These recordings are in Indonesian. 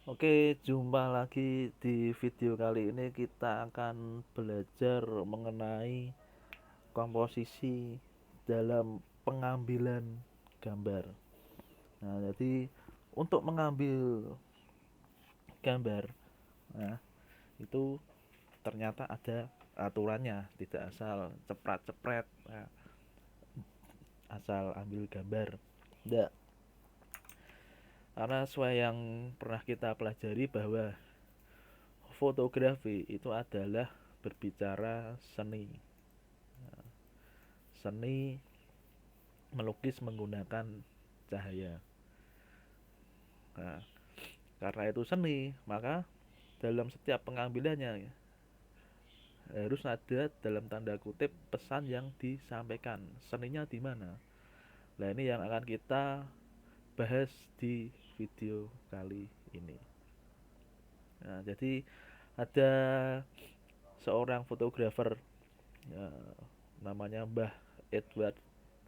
Oke, jumpa lagi di video kali ini kita akan belajar mengenai komposisi dalam pengambilan gambar. Nah, jadi untuk mengambil gambar, nah itu ternyata ada aturannya, tidak asal cepret-cepret, nah, asal ambil gambar. Tidak, karena sesuai yang pernah kita pelajari bahwa fotografi itu adalah berbicara seni. Seni melukis menggunakan cahaya. Nah, karena itu seni, maka dalam setiap pengambilannya harus ada dalam tanda kutip pesan yang disampaikan. Seninya di mana? Nah, ini yang akan kita bahas di video kali ini. Nah, jadi ada seorang fotografer ya, namanya Mbah Edward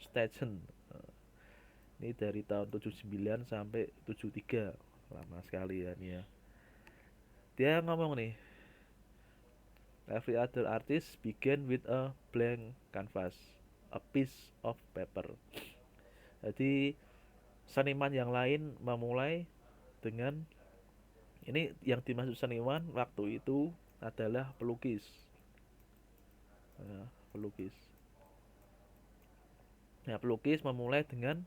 Steichen. Ini dari tahun 79 sampai 73, lama sekali ya nih ya. Dia ngomong nih, every other artist began with a blank canvas, a piece of paper. Jadi seniman yang lain memulai dengan ini, yang dimaksud seniman waktu itu adalah pelukis. Ya, pelukis. Ya, pelukis memulai dengan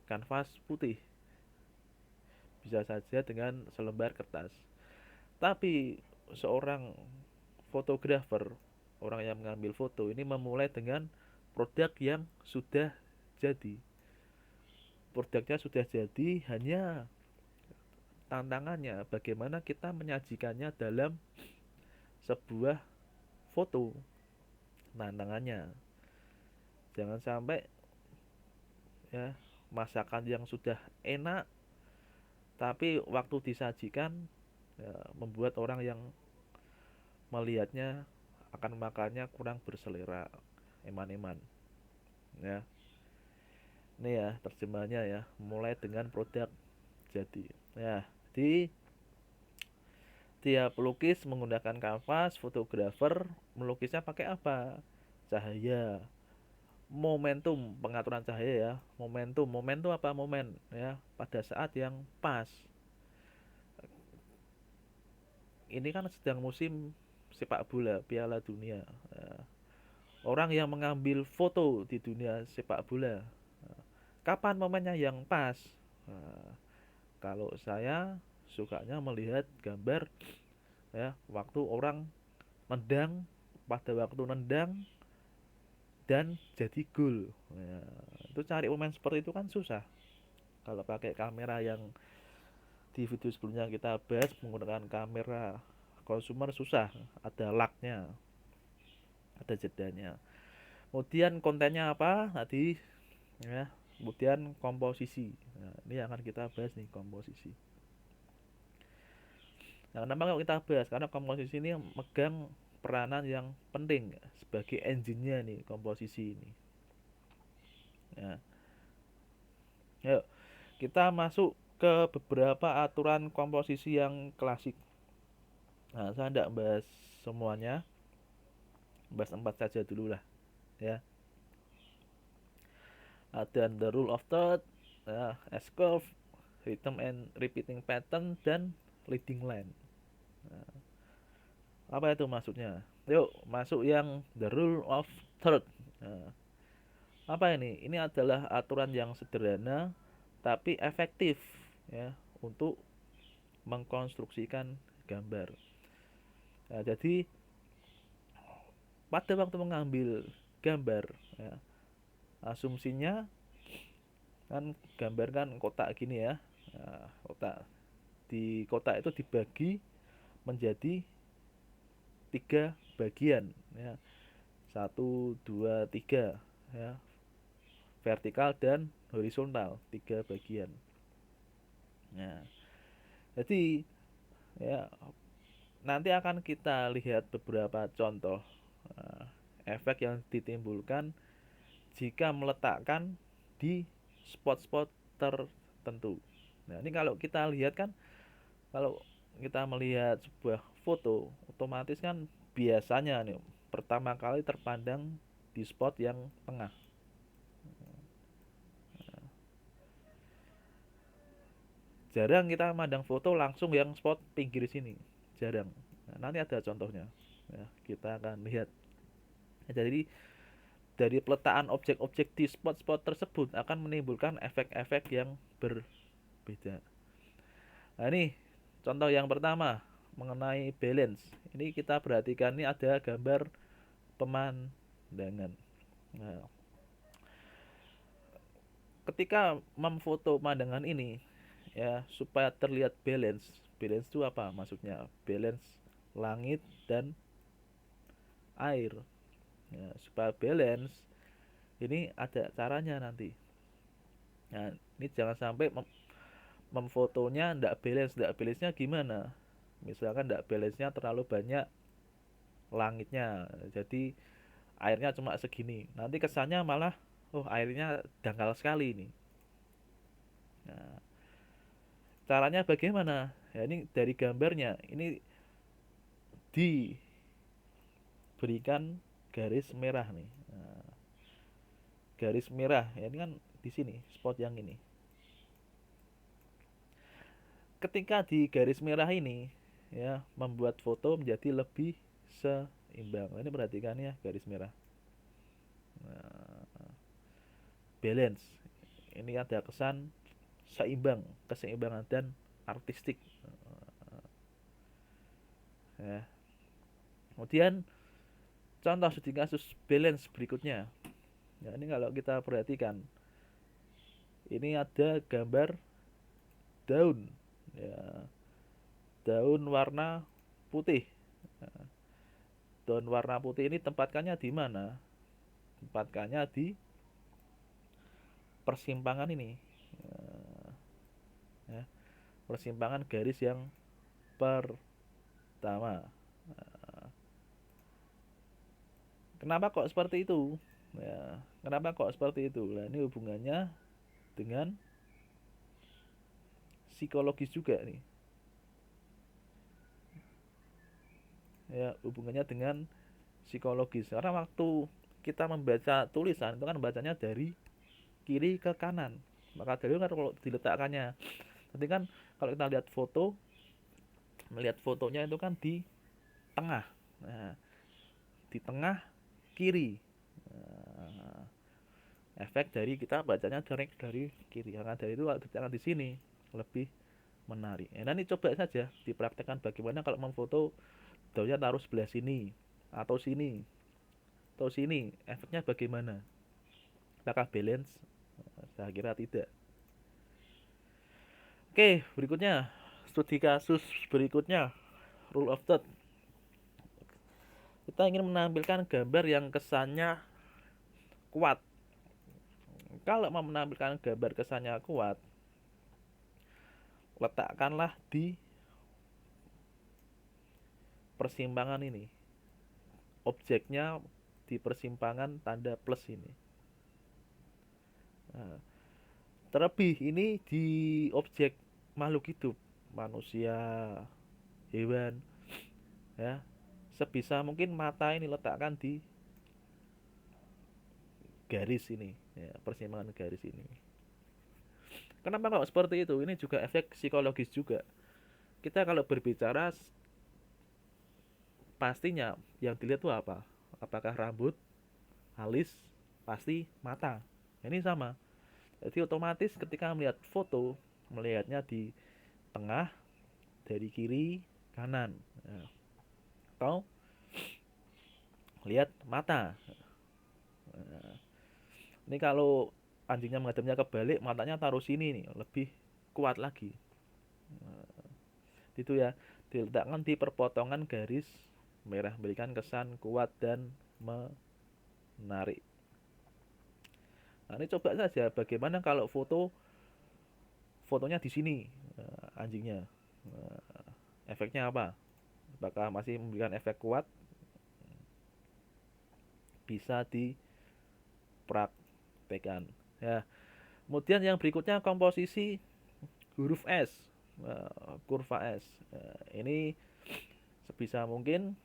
kanvas putih, bisa saja dengan selembar kertas. Tapi seorang fotografer, orang yang mengambil foto ini memulai dengan produk yang sudah jadi. Produknya sudah jadi, hanya tantangannya bagaimana kita menyajikannya dalam sebuah foto. Tantangannya jangan sampai ya masakan yang sudah enak tapi waktu disajikan ya, membuat orang yang melihatnya akan makannya kurang berselera, eman-eman ya. Ini ya terjemahannya ya, mulai dengan produk jadi ya. Di tiap pelukis menggunakan kanvas, fotografer melukisnya pakai apa? Cahaya, momentum, pengaturan cahaya ya, momentum. Momentum apa? Momen ya, pada saat yang pas. Ini kan sedang musim sepak bola Piala Dunia ya. Orang yang mengambil foto di dunia sepak bola, kapan momennya yang pas? Nah, kalau saya sukanya melihat gambar ya waktu orang nendang, pada waktu nendang dan jadi gol ya, itu cari momen seperti itu kan susah kalau pakai kamera yang di video sebelumnya kita bahas menggunakan kamera consumer, susah, ada lagnya, ada jedanya. Kemudian kontennya apa tadi ya, kemudian komposisi. Nah, ini yang akan kita bahas nih, komposisi. Nah, kenapa kalau kita bahas? Karena komposisi ini megang peranan yang penting sebagai engine-nya nih, komposisi ini. Ya. Yuk, kita masuk ke beberapa aturan komposisi yang klasik. Nah, saya tidak bahas semuanya, bahas 4 saja dulu lah. Ya, ada the rule of third, ya, S-curve, rhythm and repeating pattern, dan leading line. Nah, apa itu maksudnya? Yuk, masuk yang the rule of third. Nah, apa ini? Ini adalah aturan yang sederhana tapi efektif ya untuk mengkonstruksikan gambar. Nah, jadi pada waktu mengambil gambar ya, asumsinya kan gambar kan kotak gini ya. Nah, kotak, di kotak itu dibagi menjadi 3 bagian ya, 1, 2, 3 ya, vertikal dan horizontal, 3 bagian. Nah, jadi ya nanti akan kita lihat beberapa contoh uh, efek yang ditimbulkan jika meletakkan di spot-spot tertentu. Nah, ini kalau kita lihat kan Kalau kita melihat sebuah foto, otomatis kan biasanya nih pertama kali terpandang di spot yang tengah. Jarang kita mandang foto langsung yang spot pinggir sini, jarang. Nah, nanti ada contohnya. Ya, kita akan lihat. Jadi dari peletaan objek-objek di spot-spot tersebut akan menimbulkan efek-efek yang berbeda. Nah ini contoh yang pertama mengenai balance. Ini kita perhatikan ini ada gambar pemandangan. Nah, ketika memfoto pemandangan ini ya supaya terlihat balance. Balance itu apa maksudnya? Balance langit dan air. Ya, supaya balance ini ada caranya nanti. Nah, ini jangan sampai memfotonya ndak balance. Ndak balance-nya gimana? Misalkan ndak balance-nya terlalu banyak langitnya. Jadi airnya cuma segini. Nanti kesannya malah oh airnya dangkal sekali ini. Nah, caranya bagaimana? Ya ini dari gambarnya. Ini diberikan garis merah nih. Nah, garis merah ya ini kan di sini spot yang ini. Ketika di garis merah ini ya membuat foto menjadi lebih seimbang. Ini perhatikan ya garis merah. Nah, balance. Ini ada kesan seimbang, keseimbangan dan artistik. Ya. Kemudian contoh studi kasus balance berikutnya. Ya, ini kalau kita perhatikan, ini ada gambar daun, ya, daun warna putih. Nah, daun warna putih ini tempatkannya di mana? Tempatkannya di persimpangan ini. Ya, persimpangan garis yang pertama. Kenapa kok seperti itu? Ya, kenapa kok seperti itu? Nah, ini hubungannya dengan psikologis juga nih. Ya, hubungannya dengan psikologis. Karena waktu kita membaca tulisan itu kan bacanya dari kiri ke kanan. Maka dari itu kan kalau diletakkannya. Nanti kan kalau kita lihat foto, melihat fotonya itu kan di tengah. Nah, di tengah kiri. Nah, efek dari kita bacanya dari kiri. Karena dari itu kalau diletakkan di sini lebih menarik. Nah, nanti coba saja dipraktekkan bagaimana kalau memfoto daunnya taruh sebelah sini atau sini atau sini. Efeknya bagaimana? Apakah balance? Saya kira tidak. Oke, berikutnya studi kasus berikutnya rule of third. Kita ingin menampilkan gambar yang kesannya kuat. Kalau mau menampilkan gambar kesannya kuat, letakkanlah di persimpangan ini. Objeknya di persimpangan tanda plus ini. Nah, terlebih ini di objek makhluk hidup, manusia, hewan, ya. Sebisa mungkin mata ini letakkan di garis ini, ya, persimpangan garis ini. Kenapa kok seperti itu? Ini juga efek psikologis juga. Kita kalau berbicara pastinya yang dilihat itu apa? Apakah rambut, alis, pasti mata. Ini sama. Jadi otomatis ketika melihat foto, melihatnya di tengah, dari kiri, kanan. Nah, atau lihat mata. Nah, ini kalau anjingnya menghadapnya kebalik, matanya taruh sini nih, lebih kuat lagi. Nah, itu ya, diletakkan di perpotongan garis merah, memberikan kesan kuat dan menarik. Nah, ini coba saja bagaimana kalau fotonya di sini anjingnya. Efeknya apa? Apakah masih memberikan efek kuat? Bisa dipraktekkan. Ya. Kemudian yang berikutnya komposisi huruf S. kurva S. Ini sebisa mungkin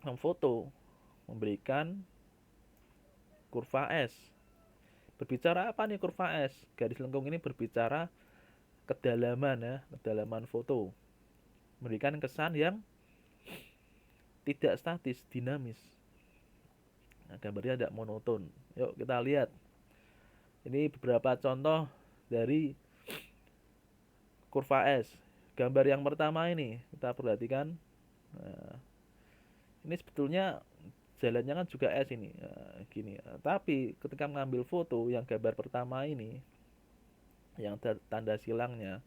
memfoto, memberikan kurva S. Berbicara apa nih kurva S? Garis lengkung ini berbicara kedalaman ya, kedalaman foto. Memberikan kesan yang tidak statis, dinamis. Nah, gambarnya tidak monoton. Yuk kita lihat. Ini beberapa contoh dari kurva S. Gambar yang pertama ini kita perhatikan. Nah, ini sebetulnya jalannya kan juga S ini, gini. Tapi ketika mengambil foto yang gambar pertama ini, yang tanda silangnya,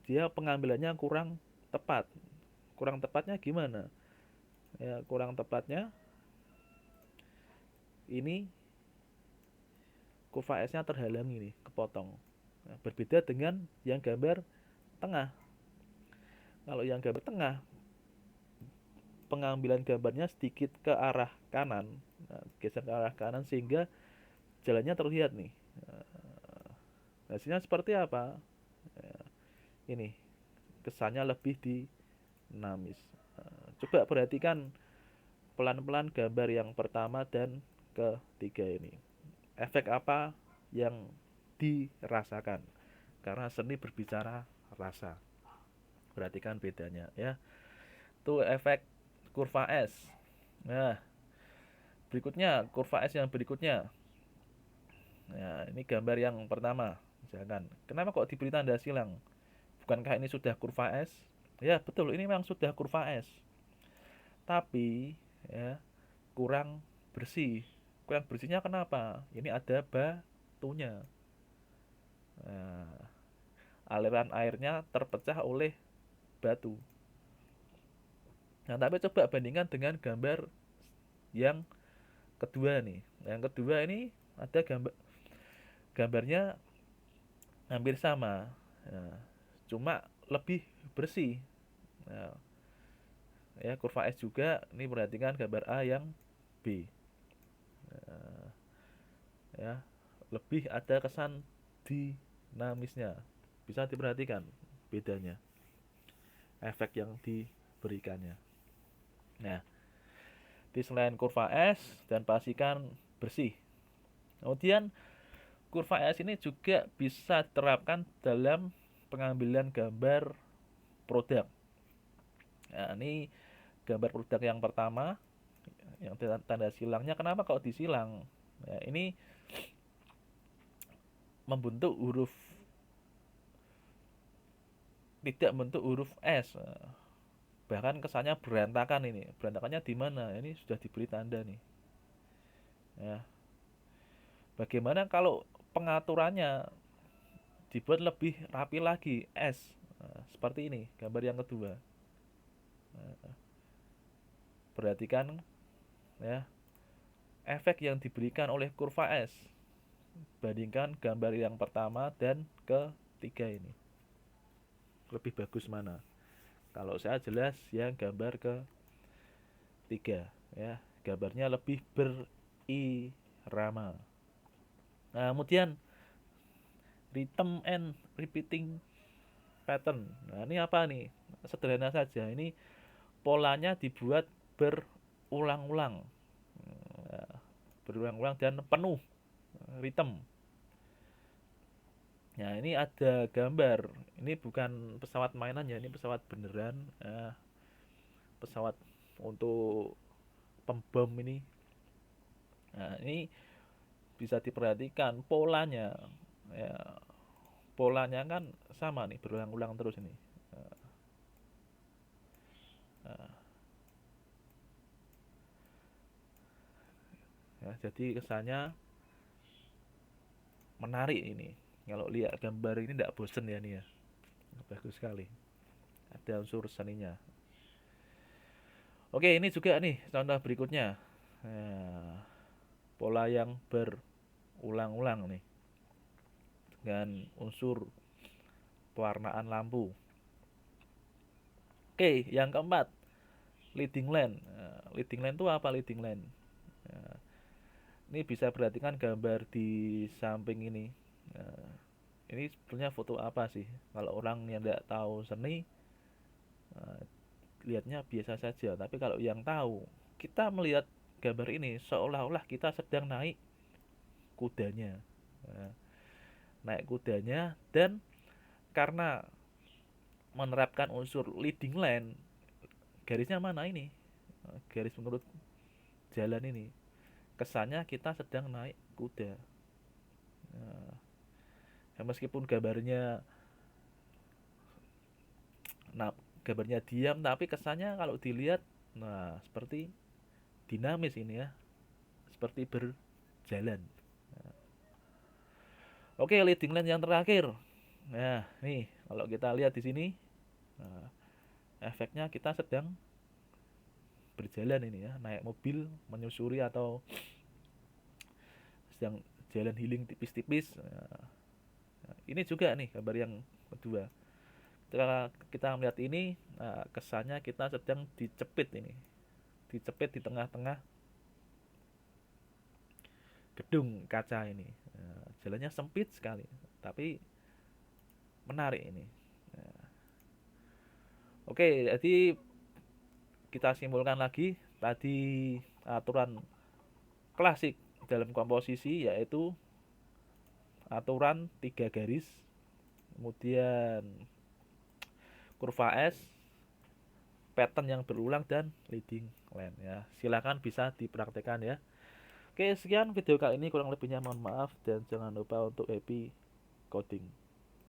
dia pengambilannya kurang tepat. Kurang tepatnya gimana? Ya, kurang tepatnya ini kurva S-nya terhalang ini, kepotong. Nah, berbeda dengan yang gambar tengah. Kalau yang gambar tengah, pengambilan gambarnya sedikit ke arah kanan, nah, geser ke arah kanan sehingga jalannya terlihat nih. Hasilnya seperti apa? Ini kesannya lebih dinamis. Coba perhatikan pelan-pelan gambar yang pertama dan ketiga ini. Efek apa yang dirasakan? Karena seni berbicara rasa. Perhatikan bedanya ya. Itu efek kurva S. Nah, berikutnya kurva S yang berikutnya. Nah, ini gambar yang pertama. Misalkan, kenapa kok diberi tanda silang? Bukankah ini sudah kurva S? Ya, betul, ini memang sudah kurva S. Tapi ya kurang bersih. Kurang bersihnya kenapa? Ini ada batunya. Nah, aliran airnya terpecah oleh batu. Nah, tapi coba bandingkan dengan gambar yang kedua nih. Yang kedua ini ada gambarnya hampir sama. Nah, cuma lebih bersih. Nah, ya kurva S juga. Ini perhatikan gambar A yang B. Nah, ya lebih ada kesan dinamisnya. Bisa diperhatikan bedanya, efek yang diberikannya. Nah, di selain kurva S dan pastikan bersih. Kemudian kurva S ini juga bisa diterapkan dalam pengambilan gambar produk. Nah, ini gambar produk yang pertama, yang tanda silangnya. Kenapa kalau disilang? Nah, ini membentuk huruf, tidak membentuk huruf S. Bahkan kesannya berantakan ini. Berantakannya di mana? Ini sudah diberi tanda nih. Ya. Bagaimana kalau pengaturannya dibuat lebih rapi lagi, S. Nah, seperti ini, gambar yang kedua. Nah, perhatikan ya, efek yang diberikan oleh kurva S. Bandingkan gambar yang pertama dan ketiga ini. Lebih bagus mana? Kalau saya jelas yang gambar ketiga ya, gambarnya lebih berirama. Nah, kemudian rhythm and repeating pattern. Nah, ini apa nih? Sederhana saja. Ini polanya dibuat berulang-ulang. Nah, berulang-ulang dan penuh ritme. Nah, ini ada gambar. Ini bukan pesawat mainan ya, ini pesawat beneran. Pesawat untuk pembom ini. Nah, ini bisa diperhatikan polanya. Ya, polanya kan sama nih, berulang-ulang terus ini. Nah, ya, jadi kesannya menarik ini. Kalau lihat gambar ini tidak bosen ya nih ya. Bagus sekali. Ada unsur seninya. Oke, ini juga nih contoh berikutnya. Nah, pola yang berulang-ulang nih dengan unsur pewarnaan lampu. Oke, yang keempat, leading line. Nah, leading line itu apa leading line? Nah, ini bisa perhatikan gambar di samping ini. Nah, Ini sebetulnya foto apa sih? Kalau orang yang tidak tahu seni, eh, lihatnya biasa saja. Tapi kalau yang tahu, kita melihat gambar ini seolah-olah kita sedang naik kudanya. Nah, naik kudanya, dan karena menerapkan unsur leading line, garisnya mana ini? Garis menurut jalan ini. Kesannya kita sedang naik kuda. Nah, ya meskipun nah, gambarnya diam, tapi kesannya kalau dilihat, nah seperti dinamis ini ya, seperti berjalan. Oke, leading line yang terakhir. Nah, nih kalau kita lihat di sini, nah, efeknya kita sedang berjalan ini ya, naik mobil menyusuri atau sedang jalan healing tipis-tipis. Nah, ini juga nih gambar yang kedua. Ketika kita melihat ini, nah, kesannya kita sedang dicepit ini, dicepit di tengah-tengah gedung kaca ini. Nah, jalannya sempit sekali, tapi menarik ini. Nah, oke, jadi kita simpulkan lagi tadi aturan klasik dalam komposisi yaitu aturan tiga garis, kemudian kurva S, pattern yang berulang, dan leading line ya. Silakan bisa dipraktekkan ya. Oke, sekian video kali ini, kurang lebihnya mohon maaf dan jangan lupa untuk happy coding.